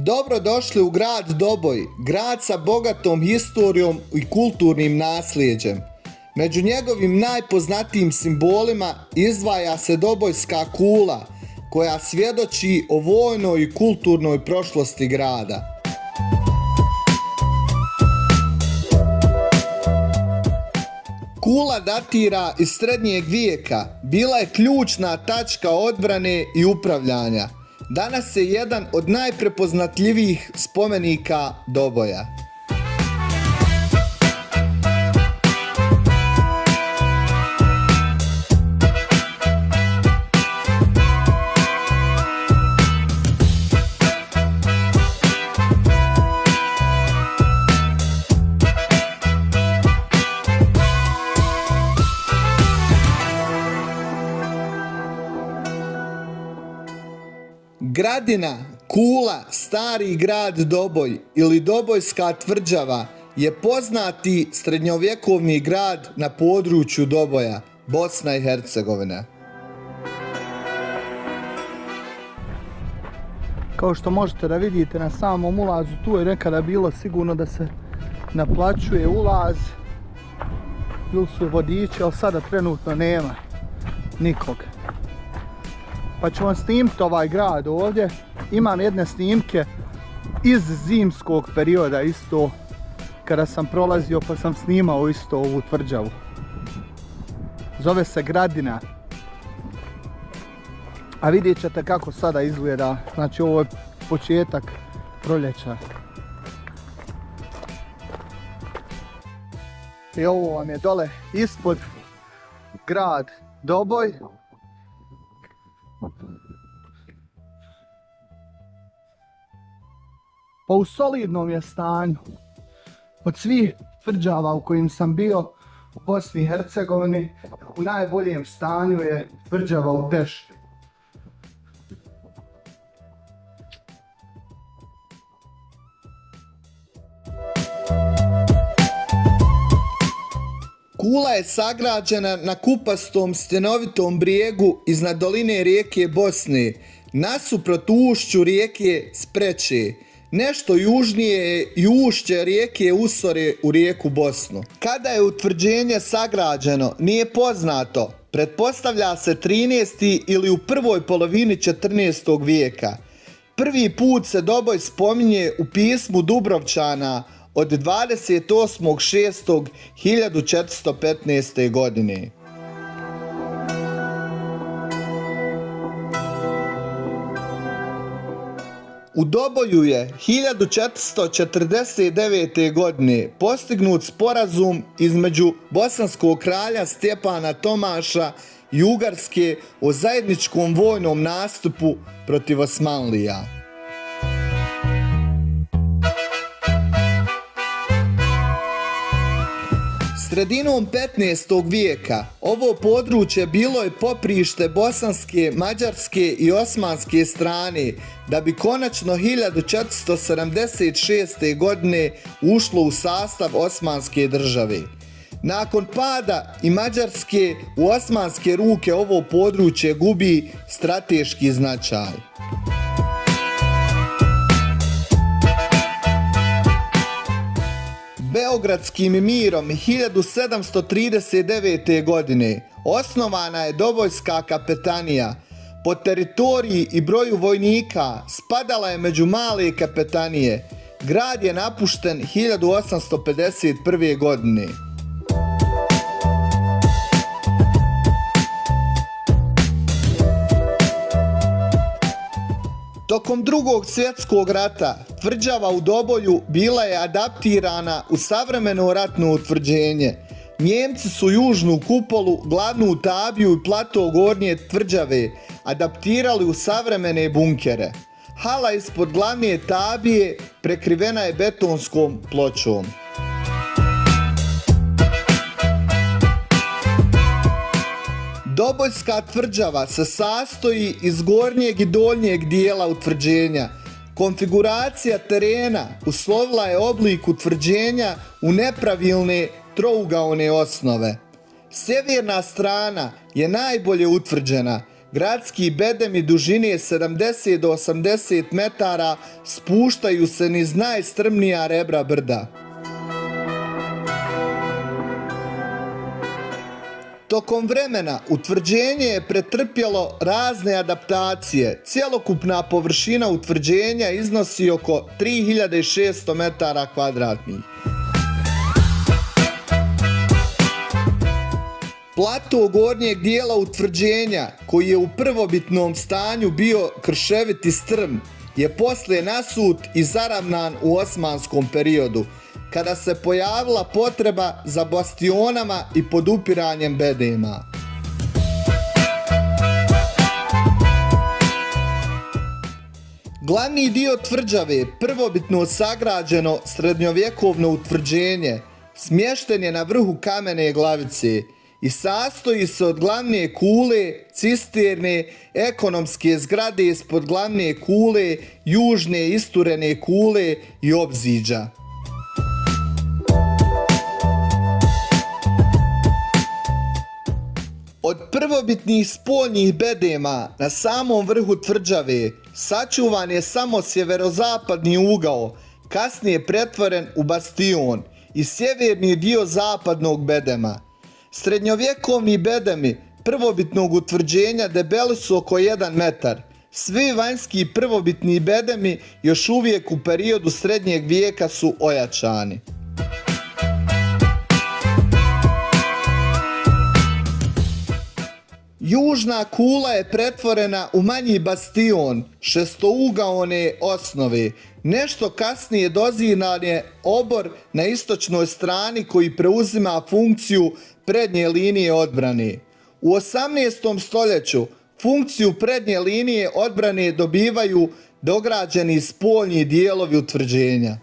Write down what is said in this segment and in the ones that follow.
Dobrodošli u grad Doboj, grad sa bogatom historijom i kulturnim nasljeđem. Među njegovim najpoznatijim simbolima izdvaja se Dobojska kula, koja svjedoči o vojnoj i kulturnoj prošlosti grada. Kula datira iz srednjeg vijeka, bila je ključna tačka odbrane i upravljanja. Danas je jedan od najprepoznatljivijih spomenika Doboja. Gradina, Kula, Stari grad Doboj ili Dobojska tvrđava je poznati srednjovjekovni grad na području Doboja, Bosna i Hercegovina. Kao što možete da vidite na samom ulazu, tu je nekada bilo sigurno da se naplaćuje ulaz. Bili su vodiči, ali sada trenutno nema nikog. Pa ću vam snimiti ovaj grad ovdje. Imam jedne snimke iz zimskog perioda isto, kada sam prolazio pa sam snimao isto ovu tvrđavu. Zove se Gradina. A vidjet ćete kako sada izgleda. Znači ovo je početak proljeća. I ovo vam je dole ispod grad Doboj. Pa u solidnom je stanju. Od svih tvrđava u kojim sam bio u Bosni i Hercegovini, u najboljem stanju je tvrđava u Tešti. Kula je sagrađena na kupastom stjenovitom brijegu iznad doline rijeke Bosne, nasuprot ušću rijeke Spreče. Nešto južnije je i ušće rijeke Usore u rijeku Bosnu. Kada je utvrđenje sagrađeno nije poznato, pretpostavlja se 13. ili u prvoj polovini 14. vijeka. Prvi put se Doboj spominje u pismu Dubrovčana od 28.6.1415. godine. U Doboju je 1449. godine postignut sporazum između bosanskog kralja Stjepana Tomaša i Ugarske o zajedničkom vojnom nastupu protiv Osmanlija. Sredinom 15. vijeka ovo područje bilo je poprište bosanske, mađarske i osmanske strane, da bi konačno 1476. godine ušlo u sastav Osmanske države. Nakon pada i Mađarske u osmanske ruke ovo područje gubi strateški značaj. Beogradskim mirom 1739. godine osnovana je Dobojska kapetanija. Po teritoriji i broju vojnika spadala je među male kapetanije. Grad je napušten 1851. godine. Tokom Drugog svjetskog rata tvrđava u Doboju bila je adaptirana u savremeno ratno utvrđenje. Njemci su južnu kupolu, glavnu tabiju i plato gornje tvrđave adaptirali u savremene bunkere. Hala ispod glavne tabije prekrivena je betonskom pločom. Dobojska tvrđava se sastoji iz gornjeg i donjeg dijela utvrđenja. Konfiguracija terena uslovila je oblik utvrđenja u nepravilne trougaone osnove. Sjeverna strana je najbolje utvrđena, Gradski bedemi dužine 70 do 80 metara spuštaju se niz najstrmnija rebra brda. Tokom vremena utvrđenje je pretrpjelo razne adaptacije. Cjelokupna površina utvrđenja iznosi oko 3600 metara kvadratnih. Plato gornjeg dijela utvrđenja, koji je u prvobitnom stanju bio krševit i strm, je poslije nasut i zaravnan u osmanskom periodu, kada se pojavila potreba za bastionama i podupiranjem bedema. Glavni dio tvrđave, prvobitno sagrađeno srednjovjekovno utvrđenje, smješten je na vrhu kamene glavice i sastoji se od glavne kule, cisterne, ekonomske zgrade ispod glavne kule, južne isturene kule i opziđa. Od prvobitnih spoljnih bedema na samom vrhu tvrđave sačuvan je samo sjeverozapadni ugao, kasnije pretvoren u bastion, i sjeverni dio zapadnog bedema. Srednjovjekovni bedemi prvobitnog utvrđenja debeli su oko 1 metar. Svi vanjski prvobitni bedemi još uvijek u periodu srednjeg vijeka su ojačani. Južna kula je pretvorena u manji bastion šestougaone osnove. Nešto kasnije doziran je obor na istočnoj strani koji preuzima funkciju prednje linije odbrane. U 18. stoljeću funkciju prednje linije odbrane dobivaju dograđeni spoljni dijelovi utvrđenja.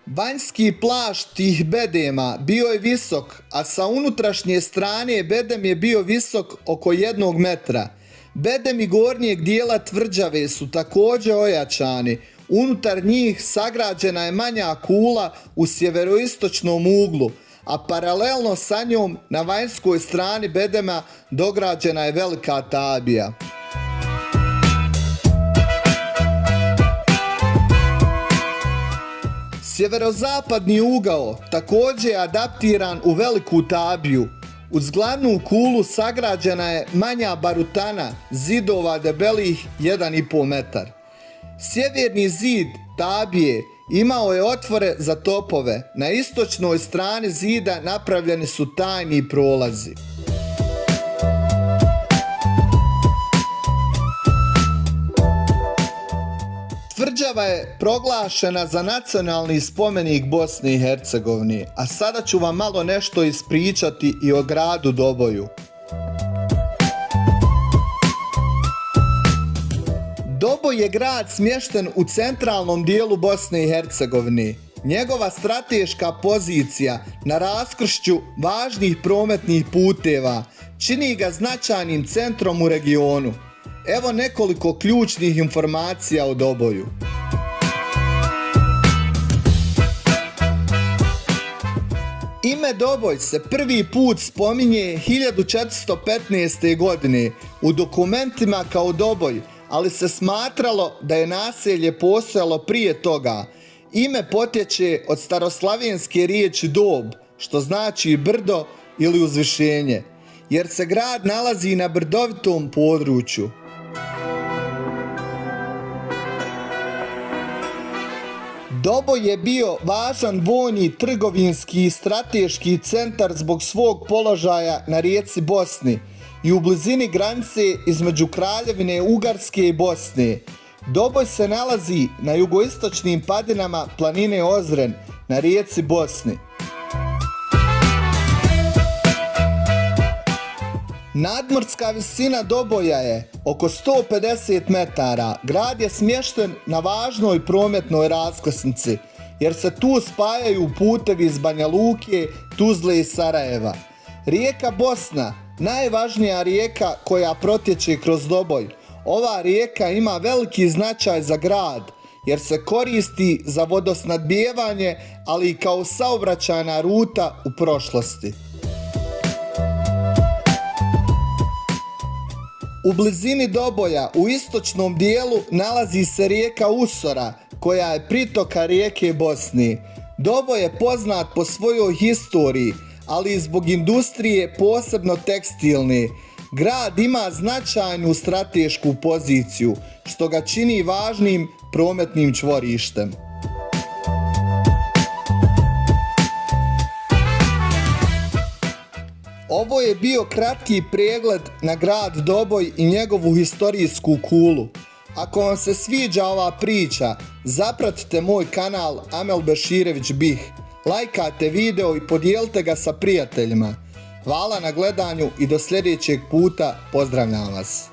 Vanjski plašt tih bedema bio je visok, a sa unutrašnje strane bedem je bio visok oko 1 metra. Bedemi gornjeg dijela tvrđave su također ojačani. Unutar njih sagrađena je manja kula u sjeveroistočnom uglu, a paralelno sa njom na vanjskoj strani bedema dograđena je velika tabija. Sjeverozapadni ugao također je adaptiran u veliku tabiju. Uz glavnu kulu sagrađena je manja barutana zidova debelih 1,5 metar. Sjeverni zid tabije imao je otvore za topove. Na istočnoj strani zida napravljeni su tajni prolazi. Tvrđava je proglašena za nacionalni spomenik Bosne i Hercegovine, a sada ću vam malo nešto ispričati i o gradu Doboju. Doboj je grad smješten u centralnom dijelu Bosne i Hercegovine. Njegova strateška pozicija na raskršću važnih prometnih puteva čini ga značajnim centrom u regionu. Evo nekoliko ključnih informacija o Doboju. Ime Doboj se prvi put spominje 1415. godine u dokumentima kao Doboj, ali se smatralo da je naselje postojalo prije toga. Ime potječe od staroslavenske riječi Dob, što znači brdo ili uzvišenje, jer se grad nalazi na brdovitom području. Doboj je bio važan vojni, trgovinski i strateški centar zbog svog položaja na rijeci Bosni i u blizini granice između Kraljevine Ugarske i Bosne. Doboj se nalazi na jugoistočnim padinama planine Ozren na rijeci Bosni. Nadmorska visina Doboja je oko 150 metara. Grad je smješten na važnoj prometnoj raskrsnici, jer se tu spajaju putevi iz Banja Luke, Tuzle i Sarajeva. Rijeka Bosna, najvažnija rijeka koja protječe kroz Doboj. Ova rijeka ima veliki značaj za grad, jer se koristi za vodosnadbijevanje, ali i kao saobraćajna ruta u prošlosti. U blizini Doboja u istočnom dijelu nalazi se rijeka Usora koja je pritoka rijeke Bosne. Doboj je poznat po svojoj historiji, ali i zbog industrije, posebno tekstilne. Grad ima značajnu stratešku poziciju, što ga čini važnim prometnim čvorištem. Ovo je bio kratki pregled na grad Doboj i njegovu historijsku kulu. Ako vam se sviđa ova priča, zapratite moj kanal Amel Beširević Bih, lajkate video i podijelite ga sa prijateljima. Hvala na gledanju i do sljedećeg puta, pozdravljam vas.